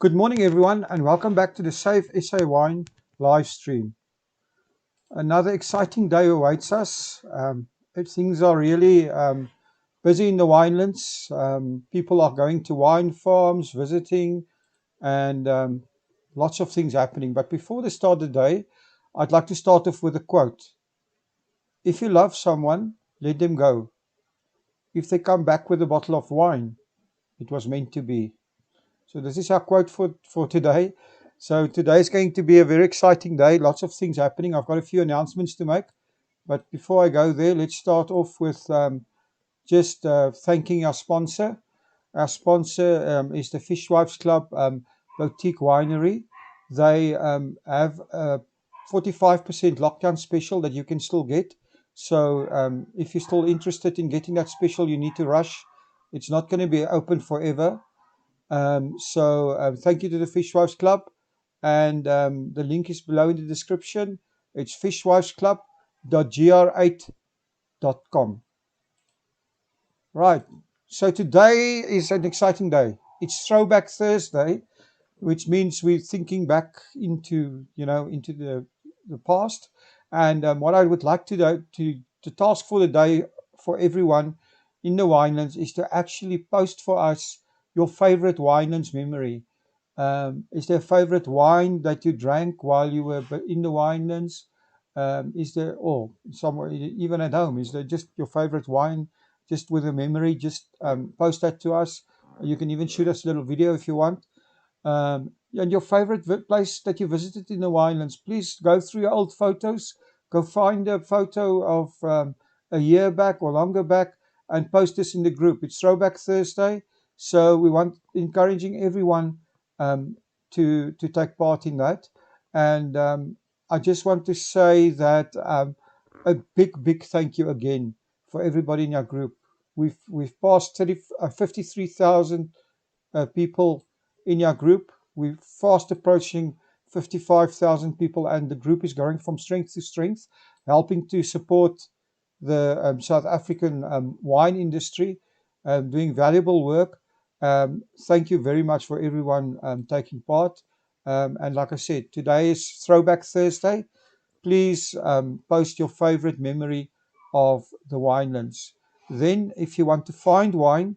Good morning, everyone, and welcome back to the Safe SA Wine live stream. Another exciting day awaits us. Things are really busy in the winelands. People are going to wine farms, visiting, and lots of things happening. But before they start the day, I'd like to start off with a quote. If you love someone, let them go. If they come back with a bottle of wine, it was meant to be. So this is our quote for today. So today is going to be a very exciting day. Lots of things happening. I've got a few announcements to make. But before I go there, let's start off with just thanking our sponsor. Our sponsor is the Fishwives Club Boutique Winery. They have a 45% lockdown special that you can still get. So if you're still interested in getting that special, you need to rush. It's not going to be open forever. Thank you to the Fishwives Club, and the link is below in the description. It's fishwivesclub.gr8.com. Right. So today is an exciting day. It's Throwback Thursday, which means we're thinking back into the past. And what I would like to do to task for the day for everyone in the winelands is to actually post for us your favorite winelands memory. Is there a favorite wine that you drank while you were in the winelands? Is there, or somewhere, even at home, is there just your favorite wine, just with a memory? Just post that to us. You can even shoot us a little video if you want. And your favorite place that you visited in the winelands, please go through your old photos. Go find a photo of a year back or longer back and post this in the group. It's Throwback Thursday, so we want encouraging everyone to take part in that. And I just want to say that a big thank you again for everybody in our group. We've passed 53,000 people in our group. We're fast approaching 55,000 people, and the group is going from strength to strength, helping to support the South African wine industry, doing valuable work. Thank you very much for everyone taking part. And like I said, today is Throwback Thursday. Please post your favorite memory of the winelands. Then, if you want to find wine,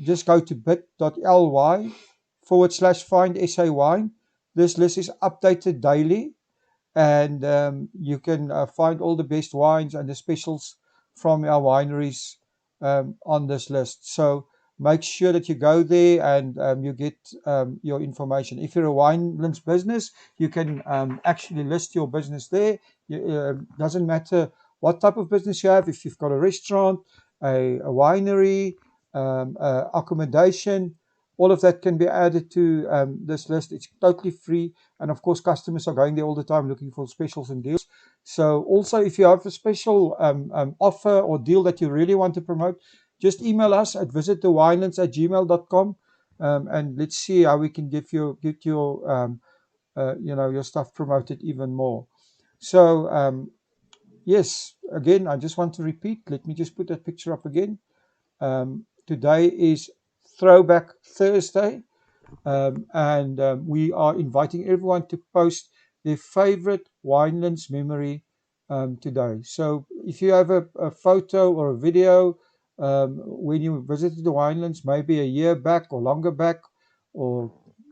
just go to bit.ly/find SA wine. This list is updated daily, and you can find all the best wines and the specials from our wineries on this list. So make sure that you go there and you get your information. If you're a winelands business, you can actually list your business there. Doesn't matter what type of business you have. If you've got a restaurant, a winery, accommodation, all of that can be added to this list. It's totally free. And of course, customers are going there all the time looking for specials and deals. So also, if you have a special offer or deal that you really want to promote, just email us at visitthewinelands@gmail.com, and let's see how we can get your your stuff promoted even more. So yes, again, I just want to repeat. Let me just put that picture up again. Today is Throwback Thursday, and we are inviting everyone to post their favorite winelands memory today. So if you have a photo or a video when you visited the winelands, maybe a year back or longer back, or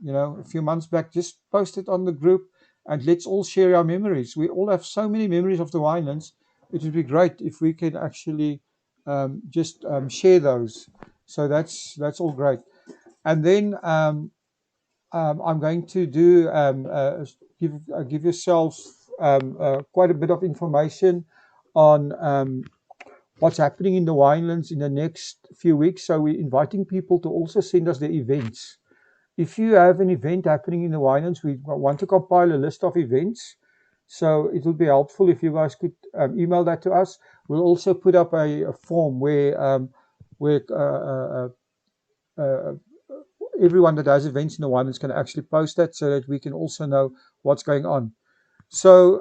a few months back, just post it on the group and let's all share our memories. We all have so many memories of the winelands. It would be great if we can actually just share those. So that's all great. And then I'm going to do give yourselves quite a bit of information on what's happening in the winelands in the next few weeks. So we're inviting people to also send us their events. If you have an event happening in the winelands, we want to compile a list of events. So it would be helpful if you guys could email that to us. We'll also put up a form where everyone that has events in the winelands can actually post that, so that we can also know what's going on. So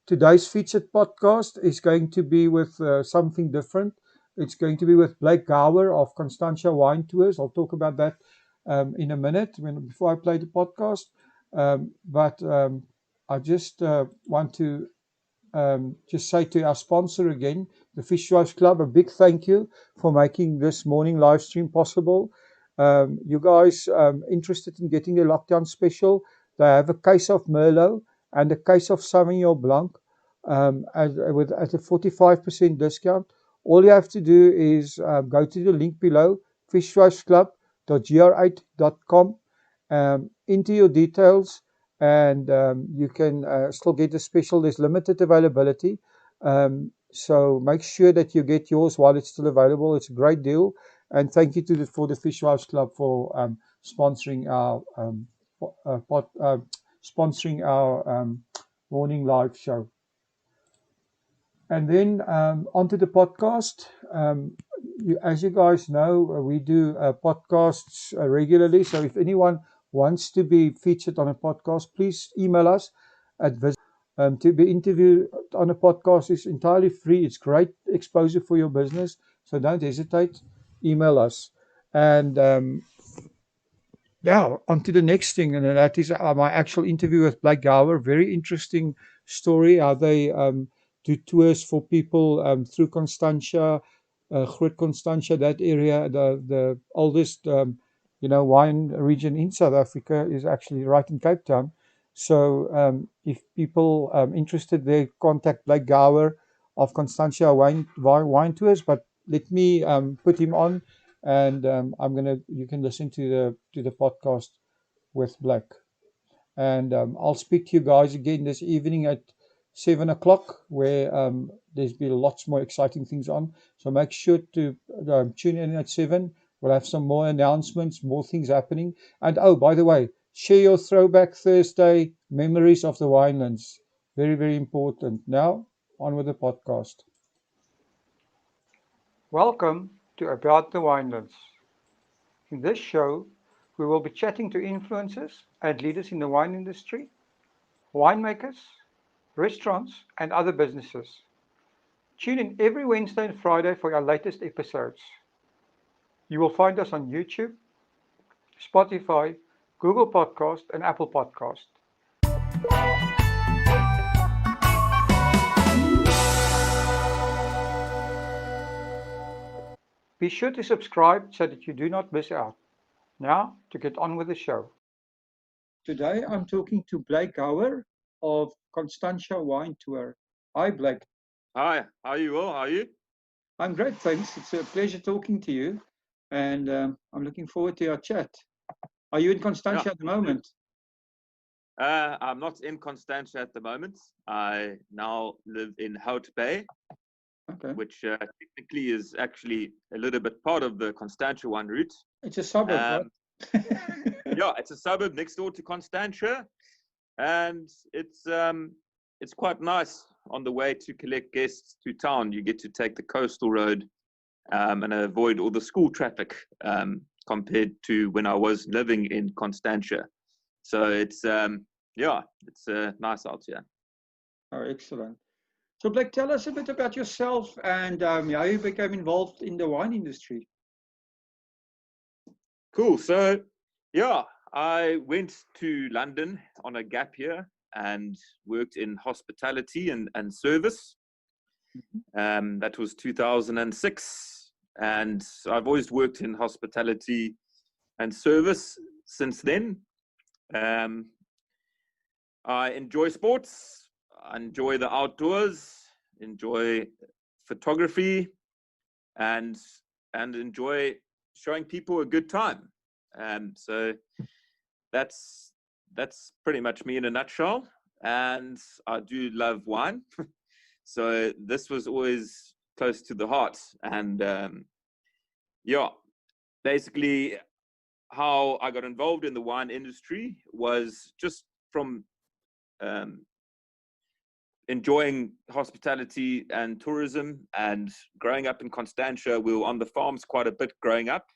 today's featured podcast is going to be with something different. It's going to be with Blake Gowar of Constantia Wine Tours. I'll talk about that in a minute before I play the podcast. But I just want to just say to our sponsor again, the Fishwives Club, a big thank you for making this morning live stream possible. You guys interested in getting a lockdown special? They have a case of Merlot and a case of Sauvignon Blanc at a 45% discount. All you have to do is go to the link below, fishwivesclub.gr8.com, enter your details, and you can still get a special. There's limited availability, so make sure that you get yours while it's still available. It's a great deal, and thank you for the Fishwives Club for sponsoring our morning live show. And then onto the podcast. As you guys know, we do podcasts regularly. So if anyone wants to be featured on a podcast, please email us at to be interviewed on a podcast is entirely free. It's great exposure for your business. So don't hesitate. Email us. And now, on to the next thing, and that is my actual interview with Blake Gowar. Very interesting story how they do tours for people through Constantia, Groot Constantia, that area. The oldest, wine region in South Africa is actually right in Cape Town. So, if people interested, they contact Blake Gowar of Constantia Wine Tours. But let me put him on, and you can listen to the podcast with Blake, and I'll speak to you guys again this evening at 7 o'clock, where there's been lots more exciting things on. So make sure to tune in at 7. We'll have some more announcements, more things happening. And oh, by the way, share your Throwback Thursday memories of the winelands. Very, very important. Now, on with the podcast. Welcome to About the Winelands. In this show, we will be chatting to influencers and leaders in the wine industry, winemakers, restaurants, and other businesses. Tune in every Wednesday and Friday for our latest episodes. You will find us on YouTube, Spotify, Google Podcast, and Apple Podcast. Be sure to subscribe so that you do not miss out. Now, to get on with the show. Today I'm talking to Blake Gowar of Constantia Wine Tour. Hi, Blake. Hi, how are you all? How are you? I'm great, thanks. It's a pleasure talking to you, and I'm looking forward to our chat. Are you in Constantia at the moment? I'm not in Constantia at the moment. I now live in Hout Bay, Okay. which technically is actually a little bit part of the Constantia wine route. It's a suburb, right? Yeah, it's a suburb next door to Constantia, and it's quite nice on the way to collect guests to town. You get to take the coastal road and avoid all the school traffic compared to when I was living in Constantia. So it's nice out here. Oh, excellent. So, Blake, tell us a bit about yourself and how you became involved in the wine industry. Cool. So, yeah, I went to London on a gap year and worked in hospitality and service. That was 2006. And I've always worked in hospitality and service since then. I enjoy sports, I enjoy the outdoors, enjoy photography, and enjoy showing people a good time. So that's pretty much me in a nutshell. And I do love wine. So this was always close to the heart. And basically how I got involved in the wine industry was just from enjoying hospitality and tourism, and growing up in Constantia. We were on the farms quite a bit growing up.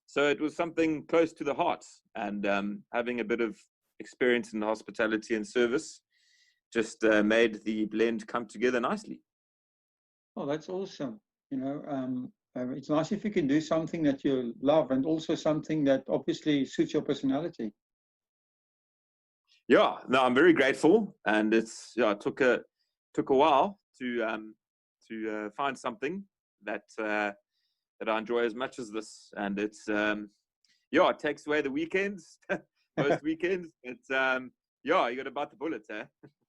So it was something close to the heart, and having a bit of experience in hospitality and service just made the blend come together nicely. Oh, that's awesome. It's nice if you can do something that you love and also something that obviously suits your personality. Yeah, no, I'm very grateful, and it's it took a while to find something that that I enjoy as much as this, and it's it takes away the weekends, most weekends. It's you got to bite the bullet, eh?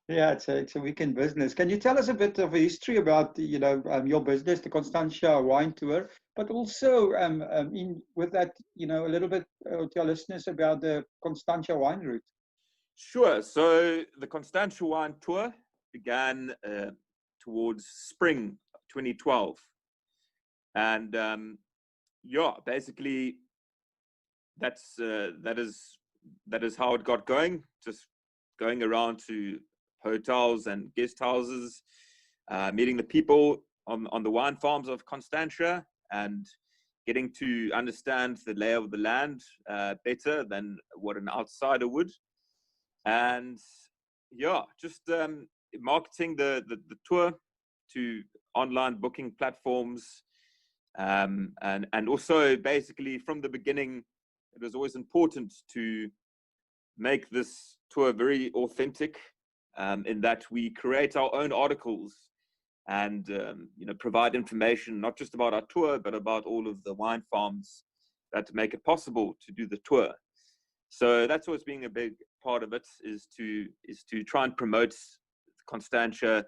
Yeah, it's a weekend business. Can you tell us a bit of a history about your business, the Constantia Wine Tour, but also in with that a little bit to our listeners about the Constantia Wine Route? Sure. So the Constantia Wine Tour began towards spring 2012, and basically that is how it got going. Just going around to hotels and guest houses, meeting the people on the wine farms of Constantia, and getting to understand the lay of the land better than what an outsider would. And just marketing the tour to online booking platforms, and also basically from the beginning, it was always important to make this tour very authentic, in that we create our own articles and provide information not just about our tour but about all of the wine farms that make it possible to do the tour. So that's always been a big part of it, is to try and promote Constantia,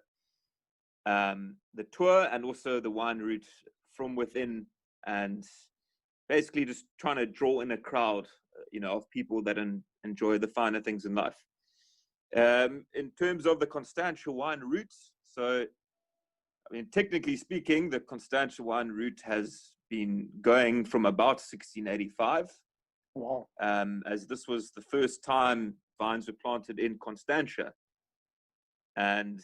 the tour, and also the wine route from within, and basically just trying to draw in a crowd, of people that enjoy the finer things in life. In terms of the Constantia wine route, so I mean, technically speaking, the Constantia wine route has been going from about 1685. Wow. As this was the first time vines were planted in Constantia. And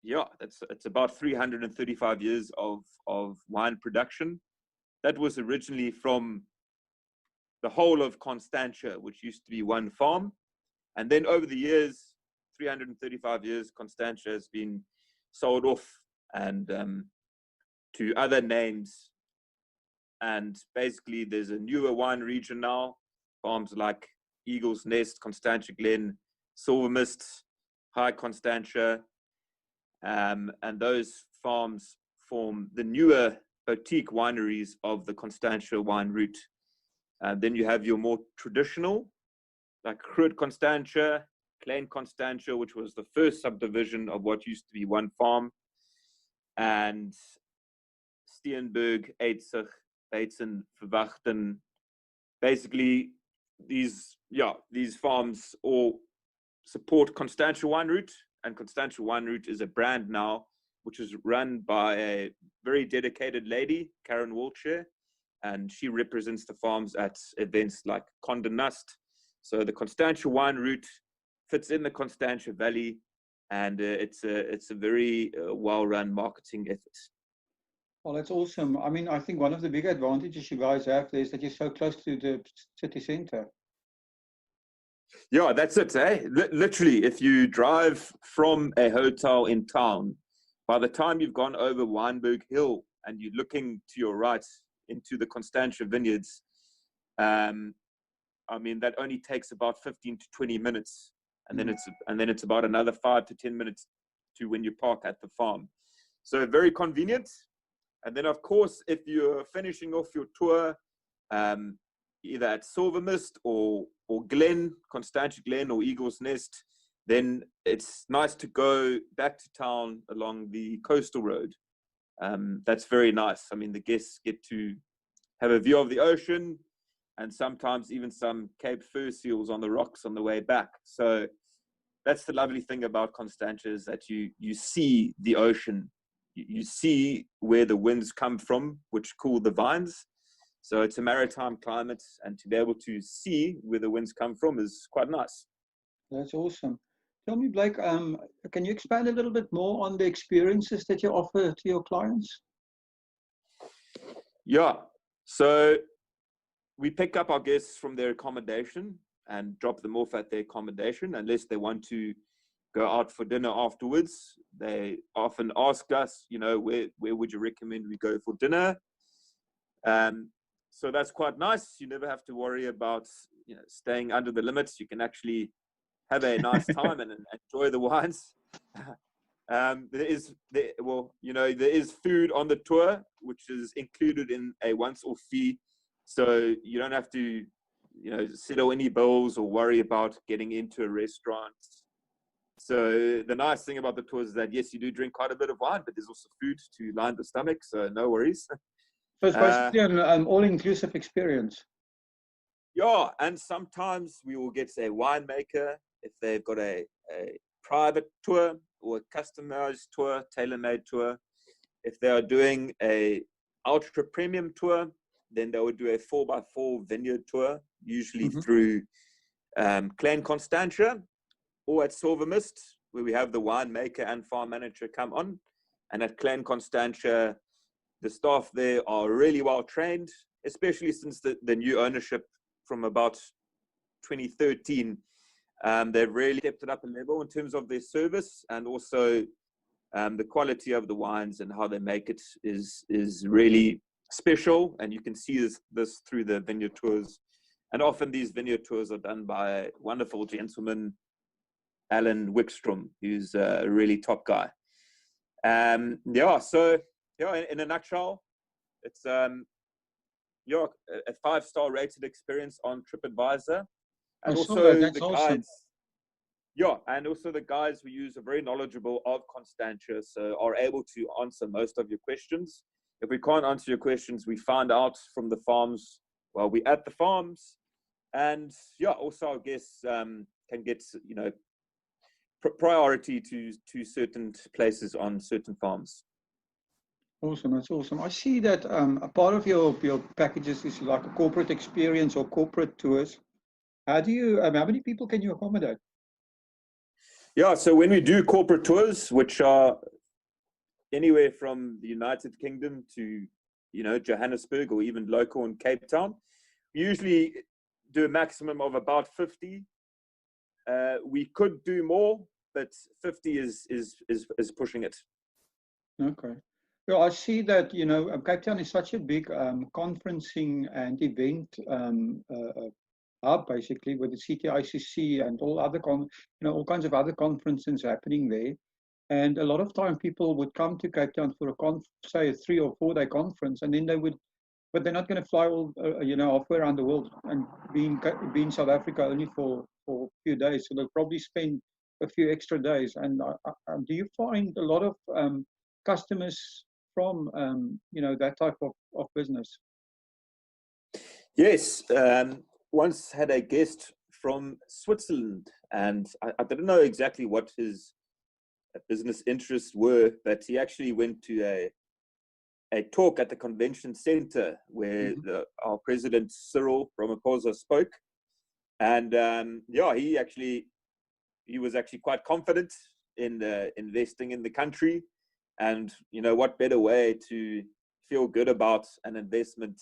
it's about 335 years of wine production. That was originally from the whole of Constantia, which used to be one farm. And then over the years, 335 years, Constantia has been sold off and to other names. And basically, there's a newer wine region now, farms like Eagle's Nest, Constantia Glen, Silver Mist, High Constantia, and those farms form the newer boutique wineries of the Constantia wine route. Then you have your more traditional, like Groot Constantia, Klein Constantia, which was the first subdivision of what used to be one farm, and Steenberg, Eitzig, Bateson, Verwachten. Basically, these farms all support Constantia Wine Route, and Constantia Wine Route is a brand now which is run by a very dedicated lady, Karen Wiltshire, and she represents the farms at events like Condé Nast. So the Constantia Wine Route fits in the Constantia Valley, and it's a very well-run marketing effort. Well, that's awesome. I mean, I think one of the big advantages you guys have is that you're so close to the city center. Yeah, that's it, eh? Literally, if you drive from a hotel in town, by the time you've gone over Wynberg Hill and you're looking to your right into the Constantia vineyards, I mean, that only takes about 15 to 20 minutes. And then it's about another 5 to 10 minutes to when you park at the farm. So very convenient. And then, of course, if you're finishing off your tour, either at Silver Mist or Glen, Constantia Glen or Eagle's Nest, then it's nice to go back to town along the coastal road. That's very nice. I mean, the guests get to have a view of the ocean, and sometimes even some Cape fur seals on the rocks on the way back. So that's the lovely thing about Constantia, is that you see the ocean. You see where the winds come from, which cool the vines. So it's a maritime climate, and to be able to see where the winds come from is quite nice. That's awesome. Tell me, Blake, can you expand a little bit more on the experiences that you offer to your clients? Yeah. So we pick up our guests from their accommodation and drop them off at their accommodation, unless they want to go out for dinner afterwards. They often ask us, where would you recommend we go for dinner? So that's quite nice. You never have to worry about staying under the limits. You can actually have a nice time and enjoy the wines. There is food on the tour, which is included in a once-off fee, so you don't have to settle any bills or worry about getting into a restaurant. So the nice thing about the tour is that, yes, you do drink quite a bit of wine, but there's also food to line the stomach, so no worries. So it's basically an all-inclusive experience. Yeah, and sometimes we will get a winemaker if they've got a private tour or a customized tour, tailor-made tour. If they are doing a ultra premium tour, then they would do a 4x4 vineyard tour, usually through Clan Constantia or at Silver Mist, where we have the winemaker and farm manager come on. And at Clan Constantia, the staff there are really well trained, especially since the new ownership from about 2013. They've really stepped it up a level in terms of their service, and also the quality of the wines and how they make it is really special. And you can see this through the vineyard tours. And often these vineyard tours are done by a wonderful gentleman, Alan Wickstrom, who's a really top guy. In a nutshell, it's a 5-star rated experience on TripAdvisor. And also the guides. Yeah, and also the guides we use are very knowledgeable of Constantia, so are able to answer most of your questions. If we can't answer your questions, we find out from the farms while we're at the farms. And also our guests can get priority to certain places on certain farms. Awesome, that's awesome. I see that a part of your packages is like a corporate experience or corporate tours. How many people can you accommodate? Yeah, so when we do corporate tours, which are anywhere from the United Kingdom to Johannesburg or even local in Cape Town, we usually do a maximum of about 50. We could do more, but 50 is pushing it. Okay. Well, I see that Cape Town is such a big conferencing and event hub, basically, with the CTICC and all all kinds of other conferences happening there. And a lot of time people would come to Cape Town for say a 3 or 4 day conference, and then but they're not going to fly all halfway around the world and be in South Africa only for a few days. So they'll probably spend a few extra days. And do you find a lot of customers from that type of business? Yes, once had a guest from Switzerland, and I didn't know exactly what his business interests were, but he actually went to a talk at the convention center where our president Cyril Ramaphosa spoke, and he was actually quite confident in investing in the country. And what better way to feel good about an investment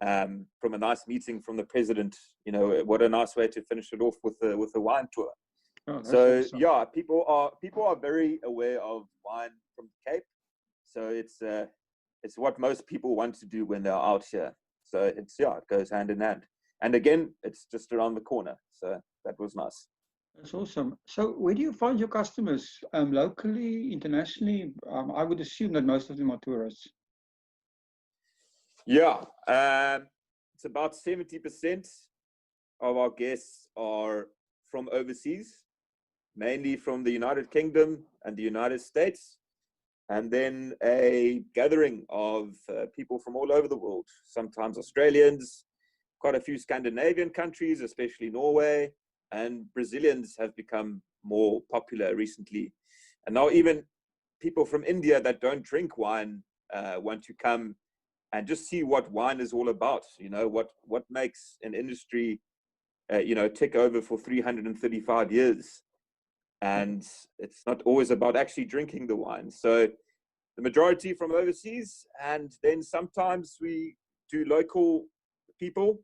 from a nice meeting from the president? What a nice way to finish it off with a wine tour. Oh, so awesome. yeah, people are very aware of wine from the Cape. So it's what most people want to do when they're out here. So it goes hand in hand. And again, it's just around the corner. So that was nice. That's awesome. So where do you find your customers? Locally, internationally? I would assume that most of them are tourists. Yeah, it's about 70% of our guests are from overseas, mainly from the United Kingdom and the United States, and then a gathering of people from all over the world, sometimes Australians, quite a few Scandinavian countries, especially Norway, and Brazilians have become more popular recently. And now even people from India that don't drink wine want to come and just see what wine is all about. What makes an industry tick over for 335 years. And it's not always about actually drinking the wine. So the majority from overseas, and then sometimes we do local people.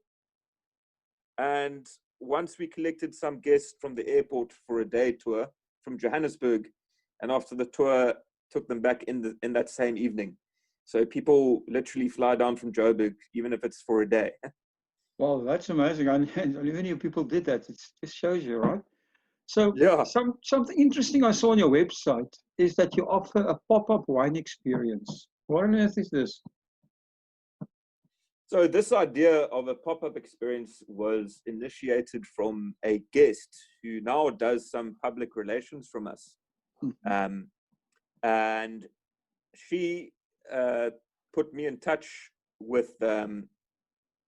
And once we collected some guests from the airport for a day tour from Johannesburg, and after the tour took them back in that same evening. So people literally fly down from Joburg, even if it's for a day. Wow, that's amazing. I never knew people did that. It just shows you, right? So Yeah. something interesting I saw on your website is that you offer a pop-up wine experience. What on earth is this? So this idea of a pop-up experience was initiated from a guest who now does some public relations from us. Mhm. And she put me in touch with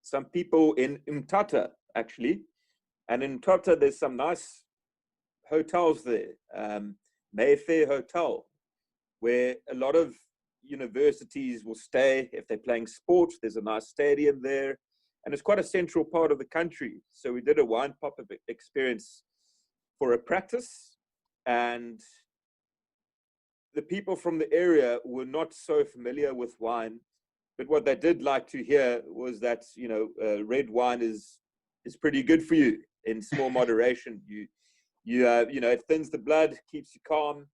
some people in Umtata, actually. And in Umtata, there's some nice hotels there. Mayfair Hotel, where a lot of universities will stay if they're playing sports. There's a nice stadium there, and it's quite a central part of the country. So we did a wine pop-up experience for a practice, and the people from the area were not so familiar with wine, but what they did like to hear was that red wine is pretty good for you in small moderation. It thins the blood, keeps you calm,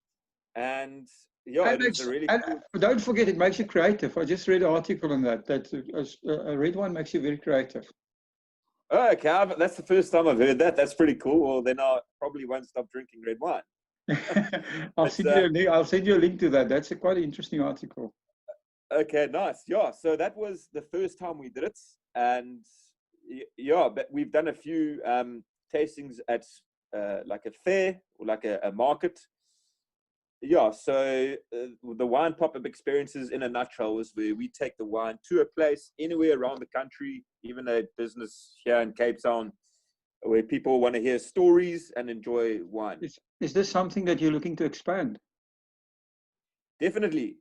and yeah, And it was a really cool. don't forget, it makes you creative. I just read an article on that a red wine makes you very creative. Oh, okay, that's the first time I've heard that. That's pretty cool. Well, then I probably won't stop drinking red wine. I'll But send you a link. I'll send you a link to that. That's a quite interesting article. okay, nice. Yeah, so that was the first time we did it, and yeah, but we've done a few tastings at like a fair or like a market. Yeah, so the wine pop-up experiences in a nutshell is where we take the wine to a place anywhere around the country, even a business here in Cape Town, where people want to hear stories and enjoy wine. Is this something that you're looking to expand? Definitely.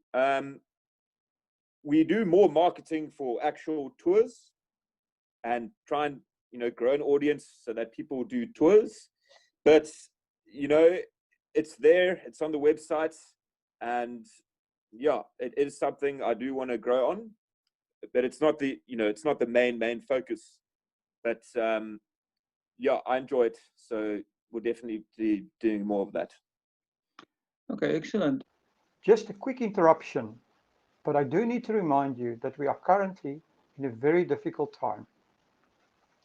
We do more marketing for actual tours and try and grow an audience so that people do tours. But it's there, it's on the website, and yeah, it is something I do want to grow on, but it's not the main focus. But yeah, I enjoy it, so we'll definitely be doing more of that. Okay, excellent. Just a quick interruption, but I do need to remind you that we are currently in a very difficult time.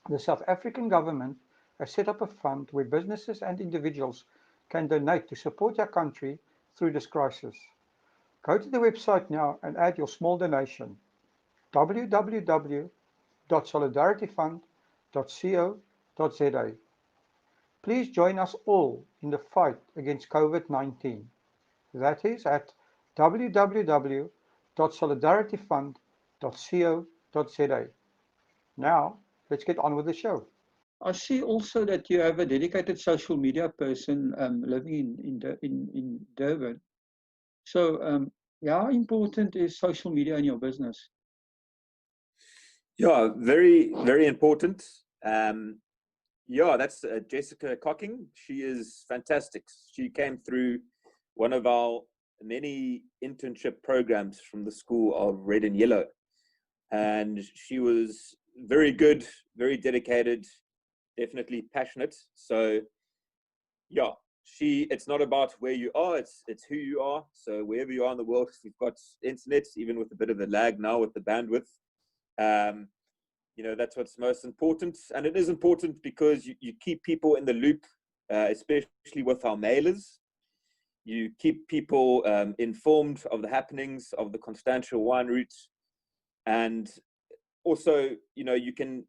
The South African government has set up a fund where businesses and individuals can donate to support their country through this crisis. Go to the website now and add your small donation: www.solidarityfund.co.za. Please join us all in the fight against COVID-19. That is at www.solidarityfund.co.za. Now, let's get on with the show. I see also that you have a dedicated social media person living in Durban. So, how important is social media in your business? Yeah, very, very important. Yeah, that's Jessica Cocking. She is fantastic. She came through one of our many internship programs from the School of Red and Yellow. And she was very good, very dedicated, definitely passionate. So yeah, it's not about where you are, it's who you are. So wherever you are in the world, we've got internet, even with a bit of a lag now with the bandwidth. That's what's most important. And it is important because you keep people in the loop, especially with our mailers. You keep people informed of the happenings of the Constantia wine route. And also, you can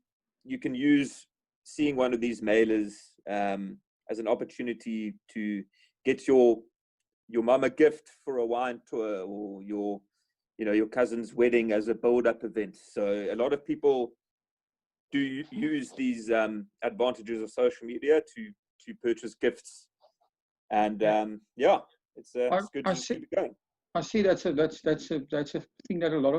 use seeing one of these mailers as an opportunity to get your mum a gift for a wine tour, or your cousin's wedding as a build-up event. So a lot of people do use these advantages of social media to purchase gifts, and yeah, it's good I to just see. keep it going. I see that's a thing that a lot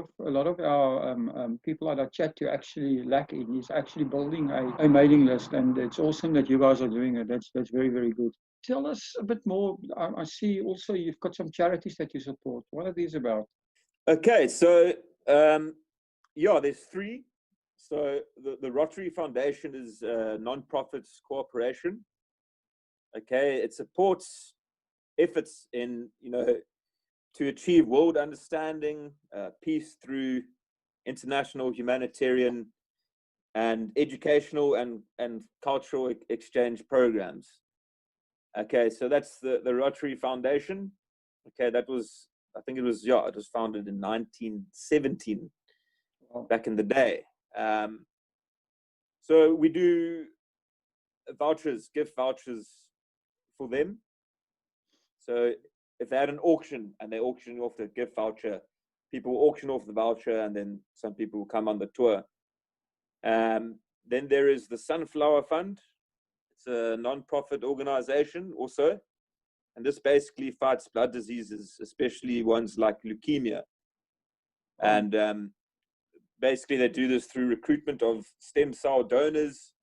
of our people that I chat to actually lack in, is actually building a mailing list, and it's awesome that you guys are doing it. That's very, very good. Tell us a bit more. I see also you've got some charities that you support. What are these about? Okay, so yeah, there's three. So the Rotary Foundation is a non-profit corporation. Okay, it supports efforts in to achieve world understanding, peace through international humanitarian and educational and cultural exchange programs. Okay, so that's the Rotary Foundation. Okay, that was, I think it was, yeah, it was founded in 1917, back in the day. So we do vouchers, gift vouchers for them. So if they had an auction and they auction off the gift voucher, people auction off the voucher, and then some people will come on the tour. Then there is the Sunflower Fund. It's a non-profit organization also. And this basically fights blood diseases, especially ones like leukemia. And basically they do this through recruitment of stem cell donors,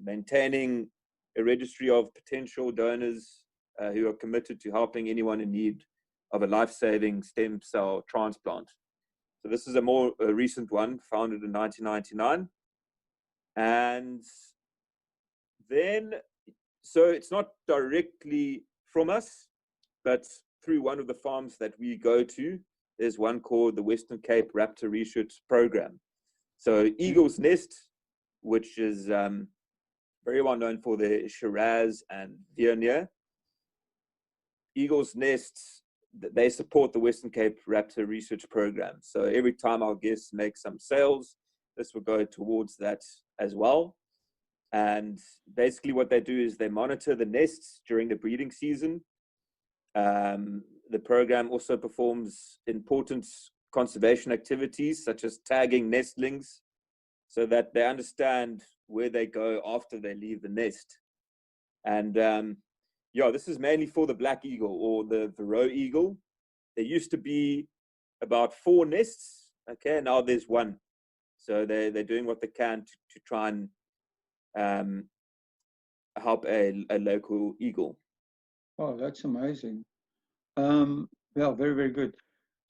maintaining a registry of potential donors who are committed to helping anyone in need of a life-saving stem cell transplant. So this is a more recent one, founded in 1999. And then, so it's not directly from us, but through one of the farms that we go to. There's one called the Western Cape Raptor Research Program. So Eagle's Nest, which is very well known for the Shiraz and Viognier. Eagle's Nest, they support the Western Cape Raptor Research Program. So every time our guests make some sales, this will go towards that as well. And basically what they do is they monitor the nests during the breeding season. The program also performs important conservation activities such as tagging nestlings so that they understand where they go after they leave the nest. And yeah, this is mainly for the black eagle or the Varroa eagle. There used to be about 4 nests. Okay, now there's 1. So they're doing what they can to try and help a local eagle. Oh, that's amazing. Yeah, very, very good.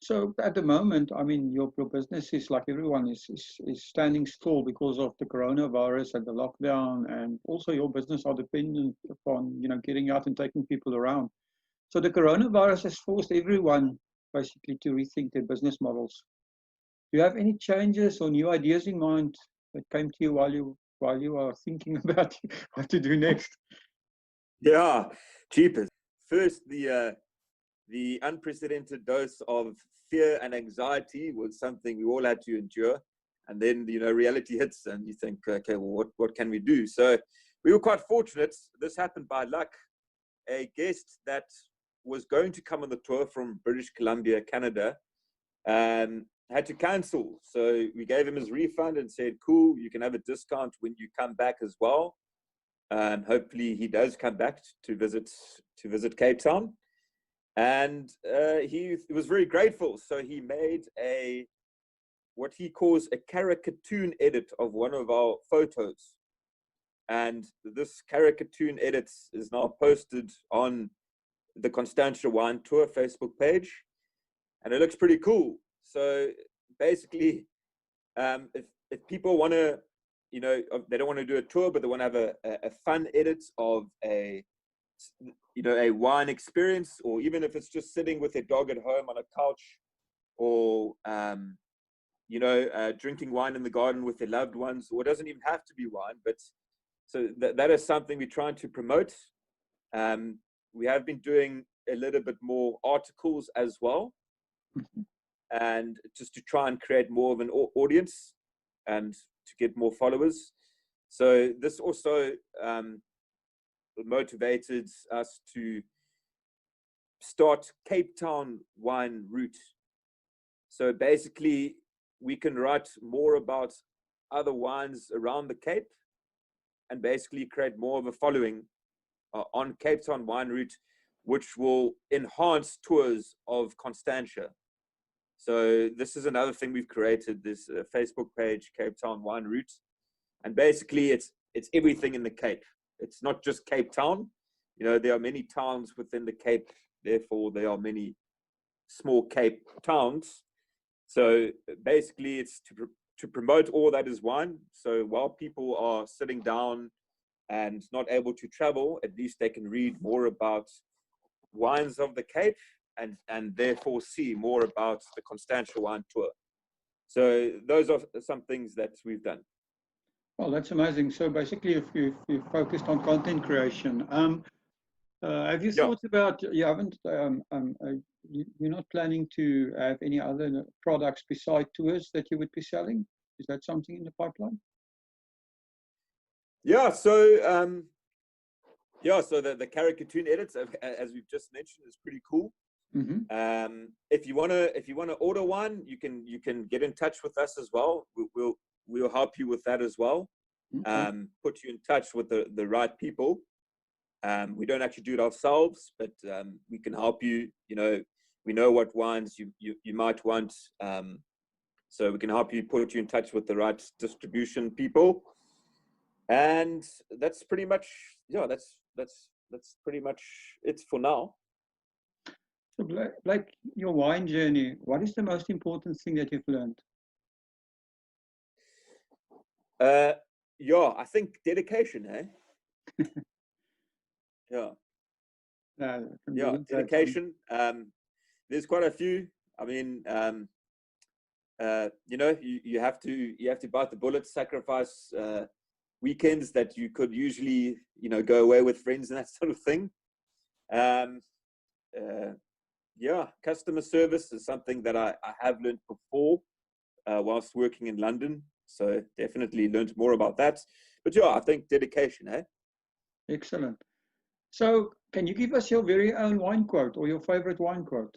So at the moment, I mean, your business is like everyone is standing still because of the coronavirus and the lockdown, and also your business are dependent upon, you know, getting out and taking people around. So the coronavirus has forced everyone basically to rethink their business models. Do you have any changes or new ideas in mind that came to you while you are thinking about what to do next? Yeah, jeepers. First, the unprecedented dose of fear and anxiety was something we all had to endure. And then, you know, reality hits and you think, okay, well, what can we do? So we were quite fortunate. This happened by luck. A guest that was going to come on the tour from British Columbia, Canada, had to cancel. So we gave him his refund and said, cool, you can have a discount when you come back as well. And hopefully he does come back to visit Cape Town. And he was very grateful. So he made what he calls a caricature edit of one of our photos. And this caricature edit is now posted on the Constantia Wine Tour Facebook page. And it looks pretty cool. So basically, if people want to, you know, they don't want to do a tour, but they want to have a fun edit of a wine experience, or even if it's just sitting with their dog at home on a couch, or drinking wine in the garden with their loved ones, or it doesn't even have to be wine, but so that is something we're trying to promote. We have been doing a little bit more articles as well, and just to try and create more of an audience and to get more followers. So this also motivated us to start Cape Town Wine Route. So basically, we can write more about other wines around the Cape and basically create more of a following on Cape Town Wine Route, which will enhance tours of Constantia. So this is another thing we've created, this Facebook page, Cape Town Wine Route. And basically, it's everything in the Cape. It's not just Cape Town. You know, there are many towns within the Cape. Therefore, there are many small Cape towns. So basically, it's to promote all that is wine. So while people are sitting down and not able to travel, at least they can read more about wines of the Cape and therefore see more about the Constantia Wine Tour. So those are some things that we've done. Well, that's amazing. So basically, if you've focused on content creation, have you thought about, you haven't, you're not planning to have any other products beside tours that you would be selling? Is that something in the pipeline? Yeah, so so the caricature edits, as we've just mentioned, is pretty cool. Mm-hmm. If you wanna order one, you can get in touch with us as well. We'll help you with that as well. Okay. Put you in touch with the right people. We don't actually do it ourselves, but we can help you. You know, we know what wines you might want, so we can help you, put you in touch with the right distribution people. And that's pretty much, that's pretty much it for now. So Blake, your wine journey, what is the most important thing that you've learned? I think dedication, eh? Dedication. There's quite a few. I mean, you have to bite the bullet, sacrifice weekends that you could usually, go away with friends and that sort of thing. Customer service is something that I have learned before whilst working in London. So definitely learned more about that. But I think dedication, eh? Excellent. So can you give us your very own wine quote or your favorite wine quote?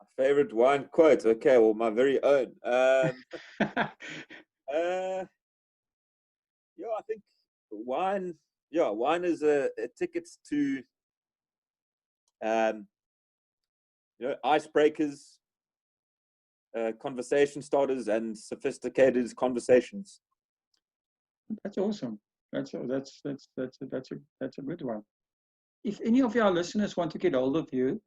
My favorite wine quote. Okay, well, my very own. I think wine. Wine is a ticket to icebreakers, conversation starters, and sophisticated conversations. That's awesome. That's a good one. If any of our listeners want to get hold of you,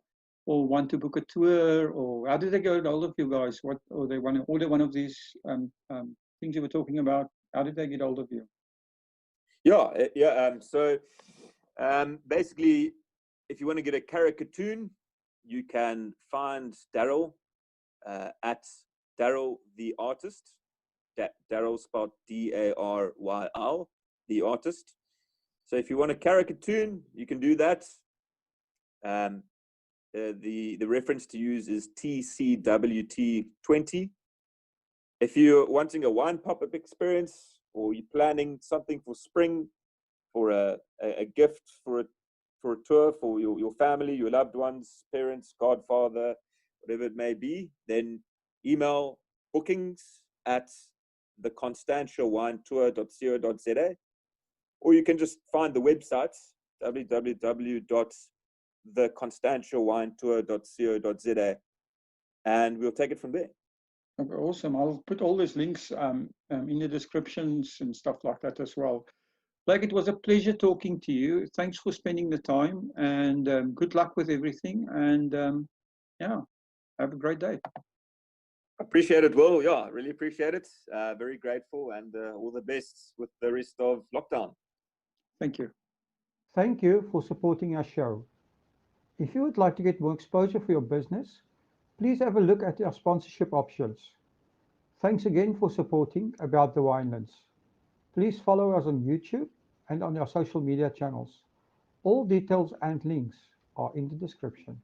or want to book a tour, or how do they get hold of you guys? Or they want to order one of these things you were talking about? How did they get hold of you? So basically, if you want to get a caricature, you can find Daryl at Daryl the Artist. Daryl spelled Daryl, the Artist. So if you want a caricature, you can do that. The reference to use is TCWT20. If you're wanting a wine pop-up experience, or you're planning something for spring, for a gift for a tour for your family, your loved ones, parents, godfather, whatever it may be, then email bookings at theconstantiawinetour.co.za, or you can just find the website www.theconstantiawinetour.co.za, and we'll take it from there. Okay, awesome. I'll put all these links in the descriptions and stuff like that as well. Blake, it was a pleasure talking to you. Thanks for spending the time, and good luck with everything. And have a great day. Appreciate it, Will. Yeah, really appreciate it. Very grateful, and all the best with the rest of lockdown. Thank you. Thank you for supporting our show. If you would like to get more exposure for your business, please have a look at our sponsorship options. Thanks again for supporting About the Winelands. Please follow us on YouTube and on our social media channels. All details and links are in the description.